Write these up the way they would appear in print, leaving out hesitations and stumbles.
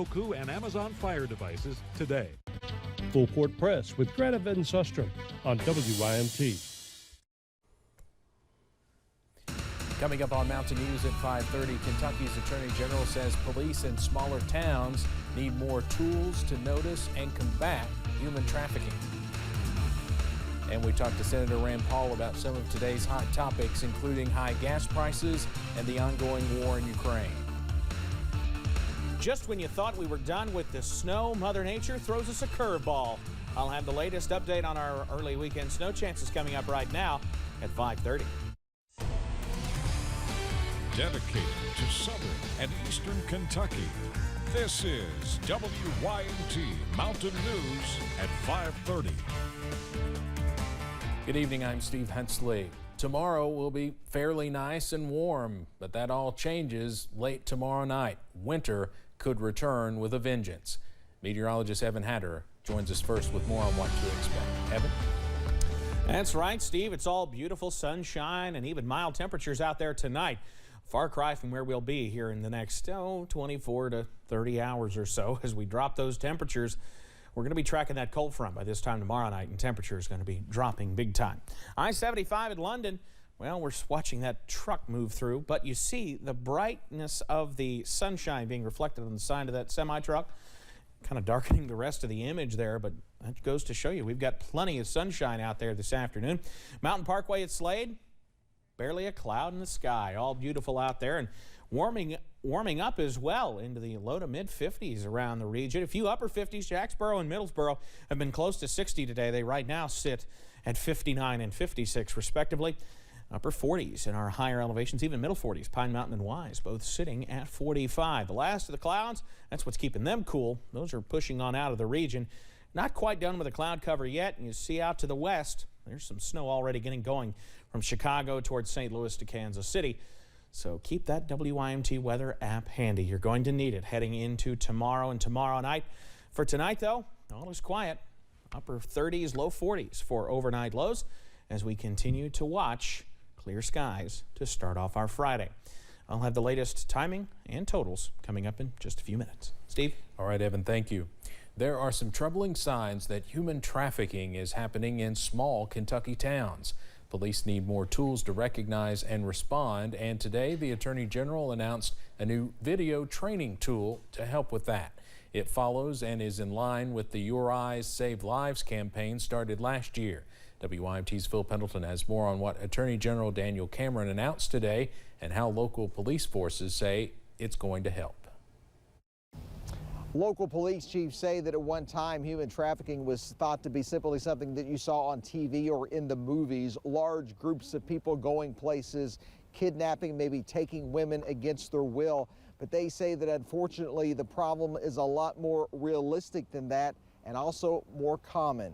Roku and Amazon Fire devices today. Full Court Press with Greta Van Sustrom on WYMT. Coming up on Mountain News at 5:30, Kentucky's Attorney General says police in smaller towns need more tools to notice and combat human trafficking. And we talked to Senator Rand Paul about some of today's hot topics, including high gas prices and the ongoing war in Ukraine. Just when you thought we were done with the snow, Mother Nature throws us a curveball. I'll have the latest update on our early weekend snow chances coming up right now at 5:30. Dedicated to southern and eastern Kentucky, this is WYMT Mountain News at 5:30. Good evening, I'm Steve Hensley. Tomorrow will be fairly nice and warm, but that all changes late tomorrow night. Winter could return with a vengeance. Meteorologist Evan Hatter joins us first with more on what to expect. Evan? That's right, Steve. It's all beautiful sunshine and even mild temperatures out there tonight. Far cry from where we'll be here in the next 24 to 30 hours or so as we drop those temperatures. We're going to be tracking that cold front by this time tomorrow night, and temperature is going to be dropping big time. I-75 in London, well, we're watching that truck move through, but you see the brightness of the sunshine being reflected on the side of that semi-truck, kind of darkening the rest of the image there, but that goes to show you we've got plenty of sunshine out there this afternoon. Mountain Parkway at Slade, barely a cloud in the sky, all beautiful out there, and warming up as well into the low to mid 50s around the region. A few upper 50s. Jacksboro and Middlesboro have been close to 60 today. They right now sit at 59 and 56 respectively. Upper 40s in our higher elevations, even middle 40s. Pine Mountain and Wise both sitting at 45. The last of the clouds, that's what's keeping them cool. Those are pushing on out of the region. Not quite done with the cloud cover yet, and you see out to the west, there's some snow already getting going from Chicago towards St. Louis to Kansas City. So keep that WYMT weather app handy. You're going to need it heading into tomorrow and tomorrow night. For tonight, though, all is quiet. Upper 30s, low 40s for overnight lows as we continue to watch clear skies to start off our Friday. I'll have the latest timing and totals coming up in just a few minutes. Steve? All right, Evan, thank you. There are some troubling signs that human trafficking is happening in small Kentucky towns. Police need more tools to recognize and respond, and today the Attorney General announced a new video training tool to help with that. It follows and is in line with the Your Eyes Save Lives campaign started last year. WYMT's Phil Pendleton has more on what Attorney General Daniel Cameron announced today and how local police forces say it's going to help. Local police chiefs say that at one time human trafficking was thought to be simply something that you saw on TV or in the movies. Large groups of people going places, kidnapping, maybe taking women against their will. But they say that unfortunately the problem is a lot more realistic than that and also more common.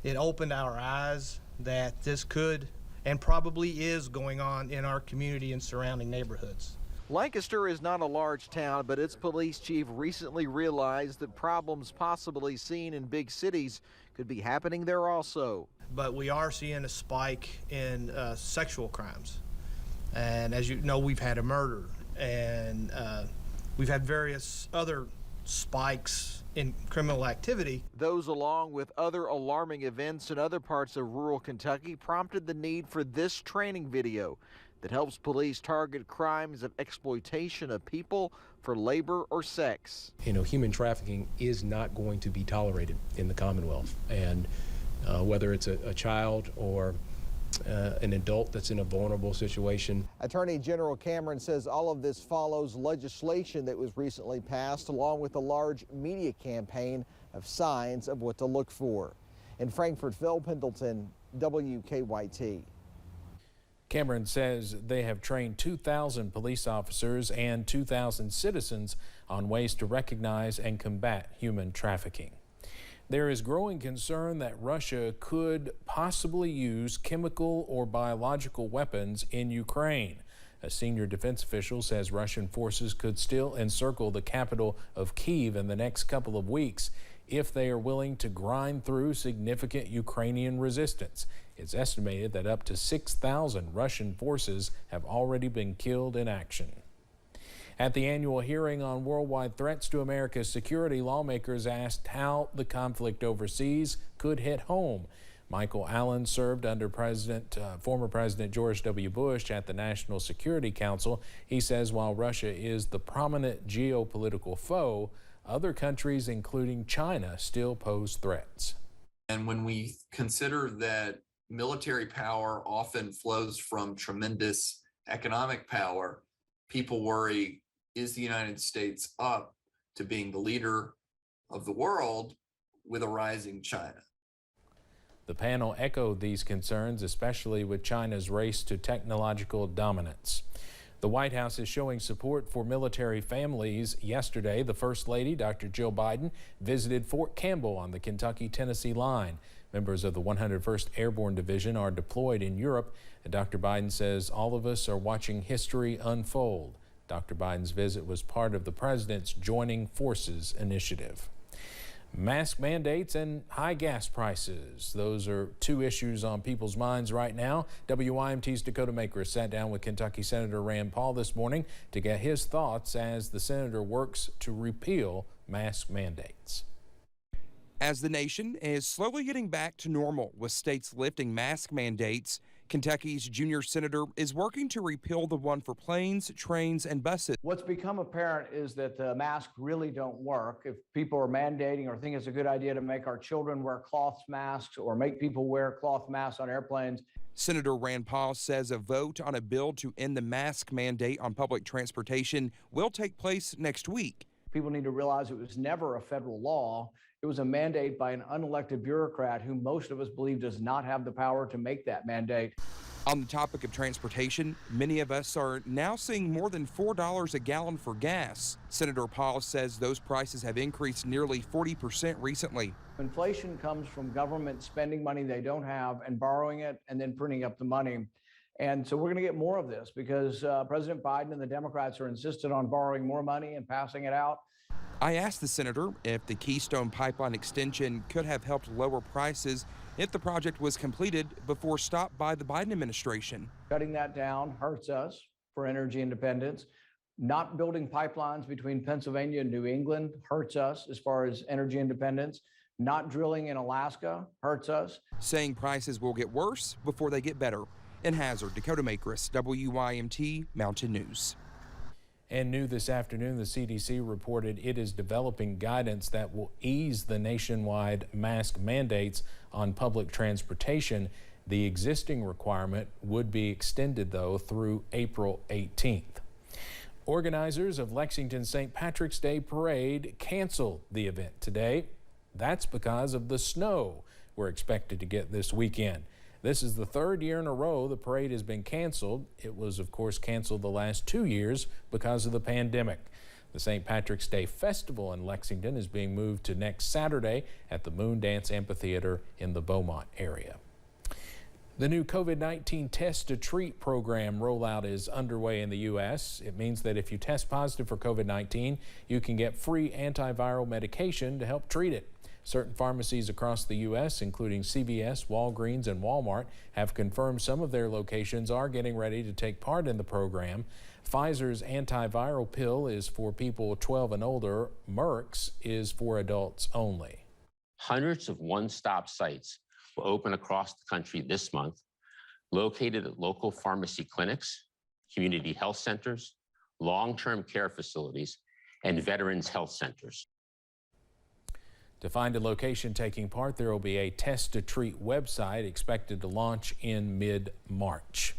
It opened our eyes that this could and probably is going on in our community and surrounding neighborhoods. Lancaster is not a large town, but its police chief recently realized that problems possibly seen in big cities could be happening there also. But we are seeing a spike in sexual crimes. And as you know, we've had a murder and we've had various other spikes in criminal activity. Those, along with other alarming events in other parts of rural Kentucky, prompted the need for this training video that helps police target crimes of exploitation of people for labor or sex. You know, human trafficking is not going to be tolerated in the Commonwealth, and whether it's a child or an adult that's in a vulnerable situation. Attorney General Cameron says all of this follows legislation that was recently passed, along with a large media campaign of signs of what to look for. In Frankfort, Phil Pendleton, WKYT. Cameron says they have trained 2,000 police officers and 2,000 citizens on ways to recognize and combat human trafficking. There is growing concern that Russia could possibly use chemical or biological weapons in Ukraine. A senior defense official says Russian forces could still encircle the capital of Kyiv in the next couple of weeks if they are willing to grind through significant Ukrainian resistance. It's estimated that up to 6,000 Russian forces have already been killed in action. At the annual hearing on worldwide threats to America's security, lawmakers asked how the conflict overseas could hit home. Michael Allen served under former President George W. Bush at the National Security Council. He says while Russia is the prominent geopolitical foe, other countries, including China, still pose threats. And when we consider that military power often flows from tremendous economic power, people worry, is the United States up to being the leader of the world with a rising China? The panel echoed these concerns, especially with China's race to technological dominance. The White House is showing support for military families. Yesterday, the First Lady, Dr. Jill Biden, visited Fort Campbell on the Kentucky-Tennessee line. Members of the 101st Airborne Division are deployed in Europe, and Dr. Biden says all of us are watching history unfold. Dr. Biden's visit was part of the president's Joining Forces initiative. Mask mandates and high gas prices. Those are two issues on people's minds right now. WYMT's Dakota Maker sat down with Kentucky Senator Rand Paul this morning to get his thoughts as the senator works to repeal mask mandates. As the nation is slowly getting back to normal with states lifting mask mandates, Kentucky's junior senator is working to repeal the one for planes, trains, and buses. What's become apparent is that the masks really don't work. If people are mandating or think it's a good idea to make our children wear cloth masks or make people wear cloth masks on airplanes. Senator Rand Paul says a vote on a bill to end the mask mandate on public transportation will take place next week. People need to realize it was never a federal law. It was a mandate by an unelected bureaucrat who most of us believe does not have the power to make that mandate. On the topic of transportation, many of us are now seeing more than $4 a gallon for gas. Senator Paul says those prices have increased nearly 40% recently. Inflation comes from government spending money they don't have and borrowing it and then printing up the money. And so we're going to get more of this because President Biden and the Democrats are insistent on borrowing more money and passing it out. I asked the senator if the Keystone Pipeline extension could have helped lower prices if the project was completed before stopped by the Biden administration. Cutting that down hurts us for energy independence. Not building pipelines between Pennsylvania and New England hurts us as far as energy independence. Not drilling in Alaska hurts us. Saying prices will get worse before they get better. In Hazard, Dakota Makris, WYMT Mountain News. And new this afternoon, the CDC reported it is developing guidance that will ease the nationwide mask mandates on public transportation. The existing requirement would be extended, though, through April 18th. Organizers of Lexington's St. Patrick's Day Parade canceled the event today. That's because of the snow we're expected to get this weekend. This is the third year in a row the parade has been canceled. It was, of course, canceled the last 2 years because of the pandemic. The St. Patrick's Day Festival in Lexington is being moved to next Saturday at the Moon Dance Amphitheater in the Beaumont area. The new COVID-19 Test to Treat program rollout is underway in the U.S. It means that if you test positive for COVID-19, you can get free antiviral medication to help treat it. Certain pharmacies across the U.S., including CVS, Walgreens, and Walmart, have confirmed some of their locations are getting ready to take part in the program. Pfizer's antiviral pill is for people 12 and older. Merck's is for adults only. Hundreds of one-stop sites will open across the country this month, located at local pharmacy clinics, community health centers, long-term care facilities, and veterans health centers. To find a location taking part, there will be a Test to Treat website expected to launch in mid-March.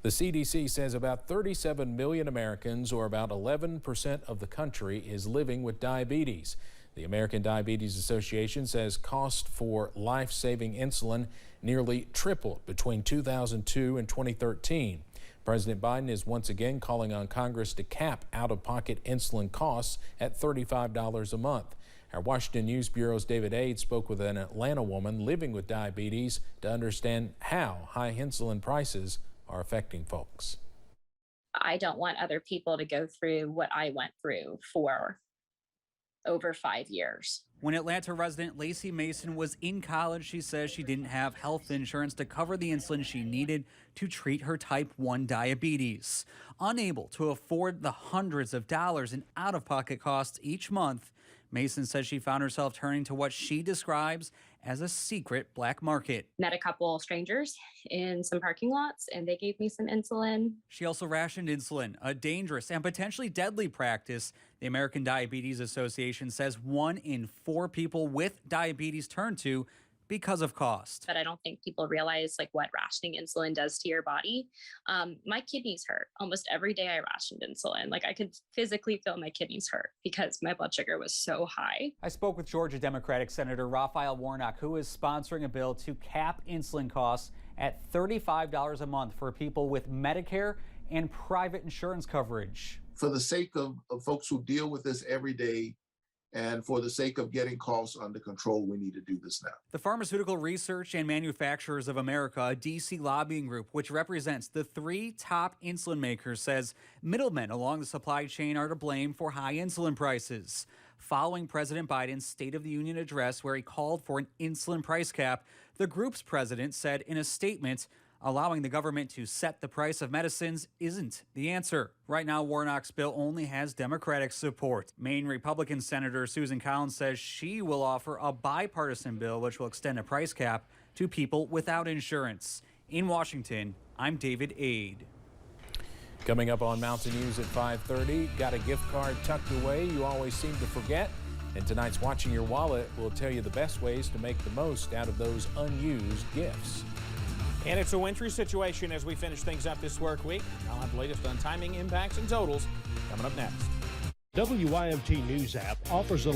The CDC says about 37 million Americans, or about 11% of the country, is living with diabetes. The American Diabetes Association says cost for life-saving insulin nearly tripled between 2002 and 2013. President Biden is once again calling on Congress to cap out-of-pocket insulin costs at $35 a month. Our Washington News Bureau's David Ade spoke with an Atlanta woman living with diabetes to understand how high insulin prices are affecting folks. I don't want other people to go through what I went through for over 5 years. When Atlanta resident Lacey Mason was in college, she says she didn't have health insurance to cover the insulin she needed to treat her type 1 diabetes. Unable to afford the hundreds of dollars in out-of-pocket costs each month, Mason says she found herself turning to what she describes as a secret black market. Met a couple strangers in some parking lots and they gave me some insulin. She also rationed insulin, a dangerous and potentially deadly practice. The American Diabetes Association says 1 in 4 people with diabetes turn to because of cost. But I don't think people realize what rationing insulin does to your body. My kidneys hurt. Almost every day I rationed insulin. I could physically feel my kidneys hurt because my blood sugar was so high. I spoke with Georgia Democratic Senator Raphael Warnock, who is sponsoring a bill to cap insulin costs at $35 a month for people with Medicare and private insurance coverage. For the sake of folks who deal with this every day, and for the sake of getting costs under control, we need to do this now. The Pharmaceutical Research and Manufacturers of America, a D.C. lobbying group which represents the 3 top insulin makers, says middlemen along the supply chain are to blame for high insulin prices. Following President Biden's State of the Union address, where he called for an insulin price cap, the group's president said in a statement, allowing the government to set the price of medicines isn't the answer. Right now, Warnock's bill only has Democratic support. Maine Republican Senator Susan Collins says she will offer a bipartisan bill which will extend a price cap to people without insurance. In Washington, I'm David Aid. Coming up on Mountain News at 5:30, got a gift card tucked away you always seem to forget. And tonight's Watching Your Wallet will tell you the best ways to make the most out of those unused gifts. And it's a wintry situation as we finish things up this work week. I'll have the latest on timing, impacts, and totals coming up next. WYMT News app offers a